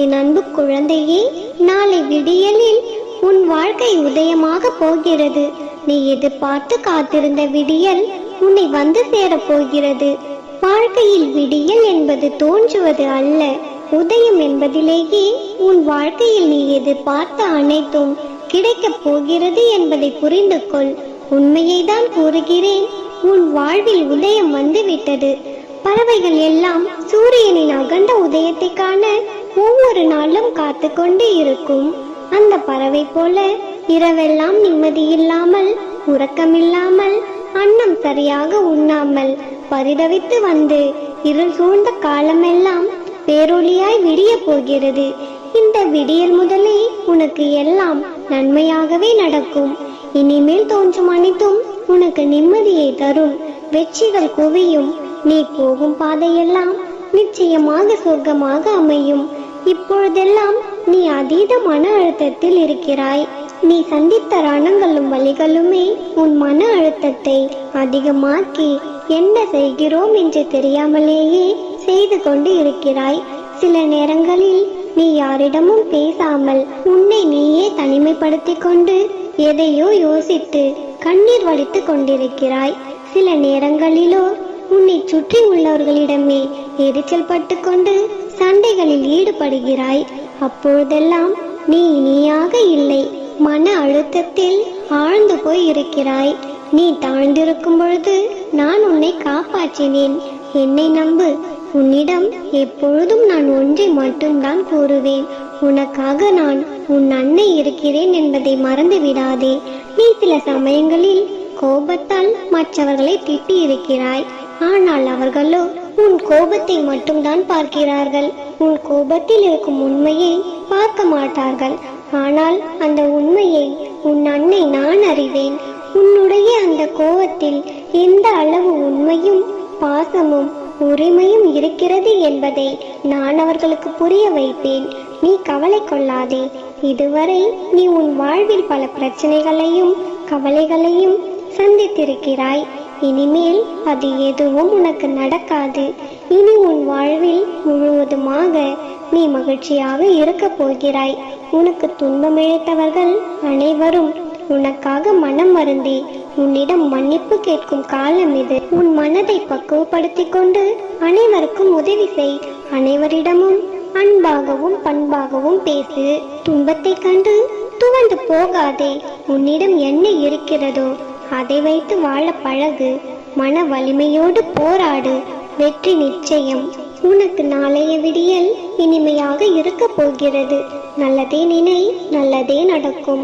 என் அன்பு குழந்தையே, நாளை விடியலில் உன் வாழ்க்கை உதயமாக போகிறது. நீ எதிர்பார்த்து காத்திருந்த விடியல் உன்னை வந்து சேரப் போகிறது. வாழ்க்கையில் விடியல் என்பது தோன்றுவது அல்ல, உதயம் என்பதிலேயே உன் வாழ்க்கையில் நீ எதிர்பார்த்த அனைத்தும் கிடைக்கப் போகிறது என்பதை புரிந்து கொள். உண்மையை தான் கூறுகிறேன், உன் வாழ்வில் உதயம் வந்துவிட்டது. பறவைகள் எல்லாம் சூரியனின் அகண்ட உதயத்தை காண ஒவ்வொரு நாளும் காத்து கொண்டு இருக்கும். அந்த பறவை போல இரவெல்லாம் நிம்மதியில்லாமல், உறக்கமில்லாமல், அன்னம் சரியாக உண்ணாமல் பரிதவித்து வந்து இருள் சூழ்ந்த காலமெல்லாம் பேரொளியாய் விடிய போகிறது. இந்த விடியல் முதலே உனக்கு எல்லாம் நன்மையாகவே நடக்கும். இனிமேல் தோன்றும் அனைத்தும் உனக்கு நிம்மதியை தரும். வெற்றிகள் குவியும். நீ போகும் பாதையெல்லாம் நிச்சயமாக சொர்க்கமாக அமையும். இப்பொழுதெல்லாம் நீ அதீத மன அழுத்தத்தில் இருக்கிறாய். நீ சந்தித்த ரணங்களும் வலிகளுமே உன் மன அழுத்தத்தை அதிகமாக்கி என்ன செய்கிறோம் என்று தெரியாமலேயே செய்து கொண்டு இருக்கிறாய். சில நேரங்களில் நீ யாரிடமும் பேசாமல் உன்னை நீயே தனிமைப்படுத்திக் கொண்டு எதையோ யோசித்து கண்ணீர் வடித்து கொண்டிருக்கிறாய். சில நேரங்களிலோ உன்னை சுற்றி உள்ளவர்களிடமே எரிச்சல் பட்டு கொண்டு சண்டைகளில் ஈடுபடுகிறாய். அப்பொழுதெல்லாம் நீ நீயாக இல்லை, மன அழுத்தத்தில் ஆழ்ந்து போய் இருக்கிறாய். நீ தாழ்ந்திருக்கும் பொழுது நான் உன்னை காப்பாற்றினேன். என்னை நம்பு. உன்னிடம் எப்பொழுதும் நான் ஒன்றை மட்டும்தான் கூறுவேன். உனக்காக நான் உன் அன்னை இருக்கிறேன் என்பதை மறந்து விடாதே. நீ சில சமயங்களில் கோபத்தால் மற்றவர்களை திட்டி இருக்கிறாய். ஆனால் அவர்களோ உன் கோபத்தை மட்டும்தான் பார்க்கிறார்கள். உன் கோபத்தில் இருக்கும் உண்மையை பார்க்க மாட்டார்கள். ஆனால் அந்த உண்மையை உன் அன்னை நான் அறிவேன். உன்னுடைய அந்த கோபத்தில் எந்த அளவு உண்மையும் பாசமும் உரிமையும் இருக்கிறது என்பதை நான் அவர்களுக்கு புரிய வைப்பேன். நீ கவலை கொள்ளாதே. இதுவரை நீ உன் வாழ்வில் பல பிரச்சனைகளையும் கவலைகளையும் சந்தித்திருக்கிறாய். இனிமேல் அது எதுவும் உனக்கு நடக்காது. இனி உன் வாழ்வில் முழுவதுமாக நீ மகிழ்ச்சியாக இருக்க போகிறாய். உனக்கு துன்பமிழைத்தவர்கள் அனைவரும் உனக்காக மனம் வருந்தி உன்னிடம் மன்னிப்பு கேட்கும் காலம் இது. உன் மனதை பக்குவப்படுத்திக் கொண்டு அனைவருக்கும் உதவி செய். அனைவரிடமும் அன்பாகவும் பண்பாகவும் பேசு. துன்பத்தை கண்டு துவண்டு போகாதே. உன்னிடம் என்ன இருக்கிறதோ அதை வைத்து வாழ பழகு. மன வலிமையோடு போராடு. வெற்றி நிச்சயம். உனக்கு நாளைய விடியல் இனிமையாக இருக்க போகிறது. நல்லதே நினை, நல்லதே நடக்கும்.